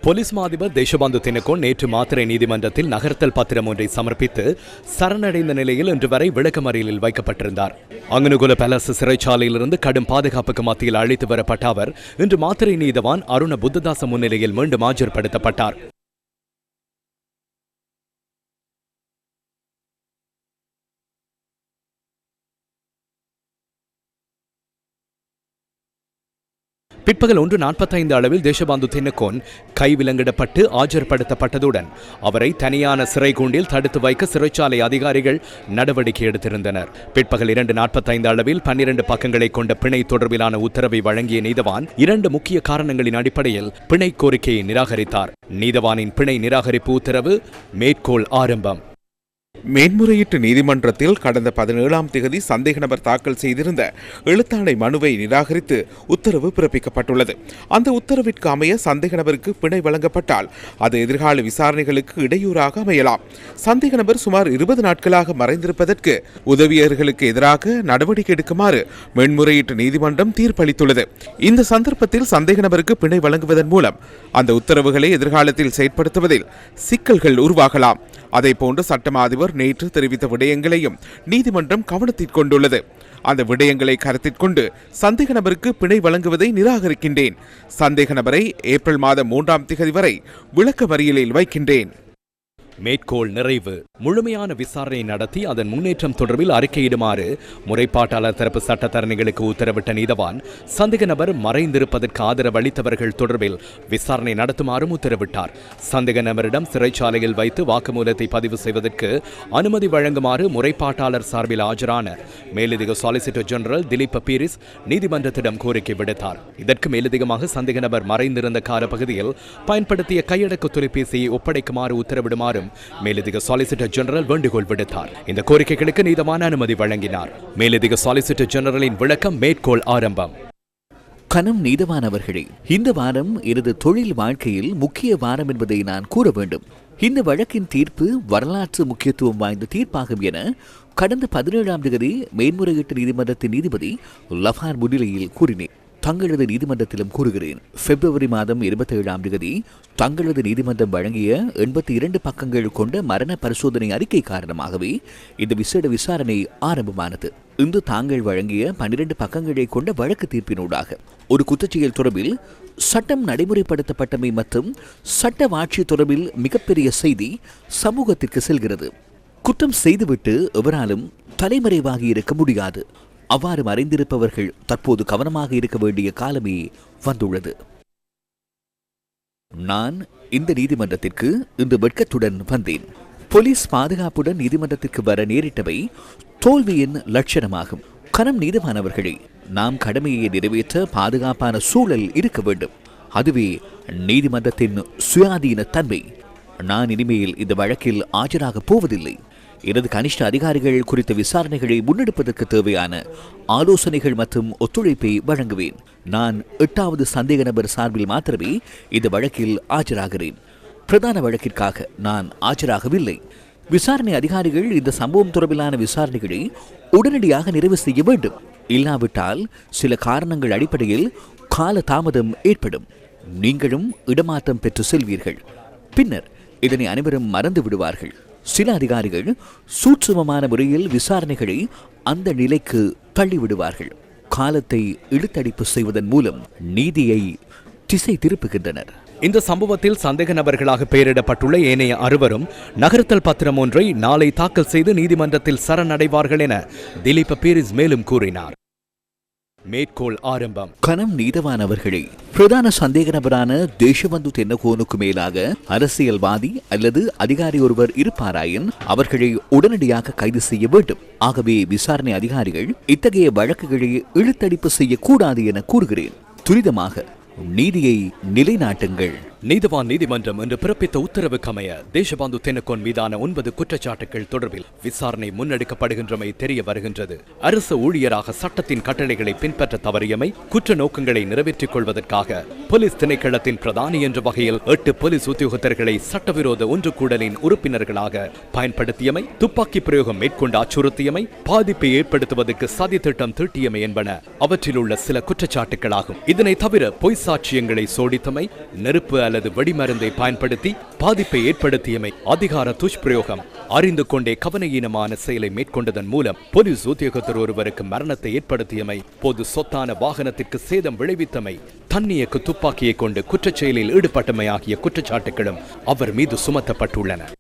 Police மாதிபர் Deshbandhu Tennakoon நேற்று மாத்திரை நீதிமன்றத்தில் நகர்த்தல் பத்திரம் ஒன்றை சமர்ப்பித்து சரணடைந்த நிலையில் இன்று வரை விளக்கமறியலில் வைக்கப்பட்டிருந்தார். அங்கனுகுல பேலஸ் சிறைச்சாலையிலிருந்து கடும் பாதுகாப்புக்கு மத்தியில் அழைத்து வரப்பட்ட அவர் இன்று மாத்திரை நீதவான் அருண புத்ததாச முன்னிலையில் மீண்டும் ஆஜர்படுத்தப்பட்டார். பிற்பகல் 1:45 அளவில் தேசபந்து தென்னக்கோன் கைவிலங்கிடப்பட்டு ஆஜர்படுத்தப்பட்டதுடன் அவரை தனியான சிறை கூண்டில் தடுத்து வைக்க சிறைச்சாலை அதிகாரிகள் நடவடிக்கை எடுத்திருந்தனர். பிற்பகல் 2:45 அளவில் 12 பக்கங்களை கொண்ட பிணை தொடர்பிலான உத்தரவை வழங்கிய நீதவான் 2 முக்கிய காரணங்களின் அடிப்படையில் பிணை கோரிக்கையை நிராகரித்தார். நீதவானின் பிணை நிராகரிப்பு உத்தரவு மேற்கோள் ஆரம்பம். மேன்முறையீட்டு நீதிமன்றத்தில் கடந்த 17ஆம் தேதி சந்தேக நபர் தாக்கல் செய்திருந்த எழுத்தாணை மனுவை நிராகரித்து உத்தரவு பிறப்பிக்கப்பட்டுள்ளது. அந்த உத்தரவிற்கு அமைய சந்தேக நபருக்கு பிணை வழங்கப்பட்டால் அது எதிர்கால விசாரணைகளுக்கு இடையூறாக அமையலாம். சந்தேக நபர் சுமார் 20 நாட்களாக மறைந்திருப்பதற்கு உதவியர்களுக்கு எதிராக நடவடிக்கை எடுக்குமாறு மேன்முறையீட்டு நீதிமன்றம் தீர்ப்பளித்துள்ளது. இந்த சந்தர்ப்பத்தில் சந்தேக நபருக்கு பிணை வழங்குவதன் மூலம் அந்த உத்தரவுகளை எதிர்காலத்தில் செயற்படுத்துவதில் சிக்கல்கள் உருவாகலாம். அதேபோன்று சட்டமா அதிபர் நேற்று தெரிவித்த விடயங்களையும் நீதிமன்றம் கவனத்தில் கொண்டுள்ளது. அந்த விடயங்களை கருத்தில் கொண்டு சந்தேக நபருக்கு பிணை வழங்குவதை நிராகரிக்கின்றேன். சந்தேக நபரை ஏப்ரல் மாதம் 3ஆம் தேதி வரை விளக்கமறியலில் வைக்கின்றேன். மேற்கோள் நிறைவு. முழுமையான விசாரணை நடத்தி அதன் முன்னேற்றம் தொடர்பில் அறிக்கையிடுமாறு முறைப்பாட்டாளர் தரப்பு சட்டத்தரணிகளுக்கு உத்தரவிட்ட நீதவான் சந்தேக நபர் மறைந்திருப்பதற்கு ஆதரவு அளித்தவர்கள் தொடர்பில் விசாரணை நடத்துமாறும் உத்தரவிட்டார். சந்தேக நபரிடம் சிறைச்சாலையில் வைத்து வாக்குமூலத்தை பதிவு செய்வதற்கு அனுமதி வழங்குமாறு முறைப்பாட்டாளர் சார்பில் ஆஜரான மேலதிக சாலிசிட்டர் ஜெனரல் திலீப் பீரிஸ் நீதிமன்றத்திடம் கோரிக்கை விடுத்தார். இதற்கு மேலதிகமாக சந்தேக நபர் மறைந்திருந்த காலப்பகுதியில் பயன்படுத்திய கையடக்க தொலைபேசியை ஒப்படைக்குமாறு உத்தரவிடுமாறு மேலதிக சாலிசிட்டர் ஜெனரல் வேண்டுகோள் விடுத்தார். இந்த கோரிக்கைகளுக்கு நீதவான் அனுமதி வழங்கினார். மேலதிக சாலிசிட்டர் ஜெனரலின் விளக்கம் மேற்கோள் ஆரம்பம். கனம் நீதவான் அவர்களே, இந்த வாரம் எனது தொழில் வாழ்க்கையில் முக்கிய வாரம் என்பதை நான் கூற வேண்டும். இந்த வழக்கின் தீர்ப்பு வரலாற்று முக்கியத்துவம் வாய்ந்த தீர்ப்பாகும் என கடந்த 17ஆம் தேதி மேன்முறையீட்டு நீதிமன்றத்தின் நீதிபதி லஃபார் முன்னிலையில் கூறினேன். தங்களது நீதிமன்றத்திலும் கூறுகிறேன். பிப்ரவரி மாதம் 27ஆம் தேதி தங்களது நீதிமன்றம் வழங்கிய 82 பக்கங்கள் கொண்ட மரண பரிசோதனை அறிக்கை காரணமாகவே இந்த விசேட விசாரணை ஆரம்பமானது. இன்று தாங்கள் வழங்கிய 12 பக்கங்களை கொண்ட வழக்கு தீர்ப்பினூடாக ஒரு குற்றச்செயல் தொடர்பில் சட்டம் நடைமுறைப்படுத்தப்பட்டமை மற்றும் சட்ட ஆட்சி தொடர்பில் மிகப்பெரிய செய்தி சமூகத்திற்கு செல்கிறது. குற்றம் செய்துவிட்டு எவராலும் தலைமறைவாகி இருக்க முடியாது. அவ்வாறு மறைந்திருப்பவர்கள் தற்போது கவனமாக இருக்க வேண்டிய காலமே வந்துள்ளது. நான் இந்த நீதிமன்றத்திற்கு இன்று வெட்கத்துடன் வந்தேன். போலீஸ் பாதுகாப்புடன் நீதிமன்றத்திற்கு வர நேரிட்டவை தோல்வியின் லட்சணமாகும். கனம் நீதிமானவர்களே, நாம் கடமையை நிறைவேற்ற பாதுகாப்பான சூழல் இருக்க வேண்டும். அதுவே நீதிமன்றத்தின் சுயாதீன தன்மை. நான் இனிமேல் இந்த வழக்கில் ஆஜராக போவதில்லை. எனது கனிஷ்ட அதிகாரிகள் குறித்த விசாரணைகளை முன்னெடுப்பதற்கு தேவையான ஆலோசனைகள் மற்றும் ஒத்துழைப்பை வழங்குவேன். நான் 8வது சந்தேக நபர் சார்பில் மாத்திரமே இந்த வழக்கில் ஆஜராகிறேன். பிரதான வழக்கிற்காக நான் ஆஜராகவில்லை. விசாரணை அதிகாரிகள் இந்த சம்பவம் தொடர்பிலான விசாரணைகளை உடனடியாக நிறைவு செய்ய வேண்டும். இல்லாவிட்டால் சில காரணங்கள் அடிப்படையில் கால தாமதம் ஏற்படும். நீங்களும் இடமாற்றம் பெற்று செல்வீர்கள். பின்னர் இதனை அனைவரும் மறந்து விடுவார்கள். சில அதிகாரிகள் சூட்சுமமான முறையில் விசாரணைகளை அந்த நிலைக்கு தள்ளிவிடுவார்கள். காலத்தை இழுத்தடிப்பு செய்வதன் மூலம் நீதியை திசை திருப்புகின்றனர். இந்த சம்பவத்தில் சந்தேக நபர்களாக பெயரிடப்பட்டுள்ள ஏனைய 6வரும் நகர்த்தல் பத்திரம் ஒன்றை நாளை தாக்கல் செய்து நீதிமன்றத்தில் சரணடைவார்கள் என திலீப் பீரிஸ் மேலும் கூறினார். மேற்கோள் ஆரம்பம். கனம் நீதவான் அவர்களே, பிரதான சந்தேக நபரான தேசபந்து தென்னக்கோனுக்கு மேலாக அரசியல்வாதி அல்லது அதிகாரி ஒருவர் இருப்பாராயின் அவர்களை உடனடியாக கைது செய்ய வேண்டும். ஆகவே விசாரணை அதிகாரிகள் இத்தகைய வழக்குகளை இழுத்தடிப்பு செய்யக்கூடாது என கூறுகிறேன். துரிதமாக நீதியை நிலைநாட்டுங்கள். நீதவான் நீதிமன்றம் இன்று பிறப்பித்த உத்தரவுக்கமைய தேசபந்து தென்னக்கோன் மீதான 9 குற்றச்சாட்டுகள் தொடர்பில் விசாரணை முன்னெடுக்கப்படுகின்றமை தெரிய வருகின்றது. அரசு ஊழியராக சட்டத்தின் கட்டளைகளை பின்பற்ற தவறியமை, குற்ற நோக்கங்களை நிறைவேற்றிக் கொள்வதற்காக போலீஸ் திணைக்களத்தின் பிரதானி என்ற வகையில் 8 போலீஸ் உத்தியோகத்தர்களை சட்டவிரோத ஒன்று கூடலின் உறுப்பினர்களாக பயன்படுத்தியமை, துப்பாக்கி பிரயோகம் மேற்கொண்டு அச்சுறுத்தியமை, பாதிப்பை ஏற்படுத்துவதற்கு சதி திட்டம் தீட்டியமை என்பன அவற்றில் உள்ள சில குற்றச்சாட்டுகளாகும். இதனை தவிர பொய் சாட்சியங்களை சோடித்தமை, நெருப்பு அல்லது வெடிமருந்தை பயன்படுத்தி பாதிப்பை ஏற்படுத்தியமை, அதிகார துஷ்பிரயோகம், அறிந்து கொண்டே கவனயீனமான செயலை மேற்கொண்டதன் மூலம் போலீஸ் உத்தியோகத்தர் ஒருவருக்கு மரணத்தை ஏற்படுத்தியமை, பொது சொத்தான வாகனத்திற்கு சேதம் விளைவித்தமை, தன்னியக்கு துப்பாக்கியை கொண்டு குற்றச்செயலில் ஈடுபட்டமை ஆகிய குற்றச்சாட்டுகளும் அவர் மீது சுமத்தப்பட்டுள்ளன.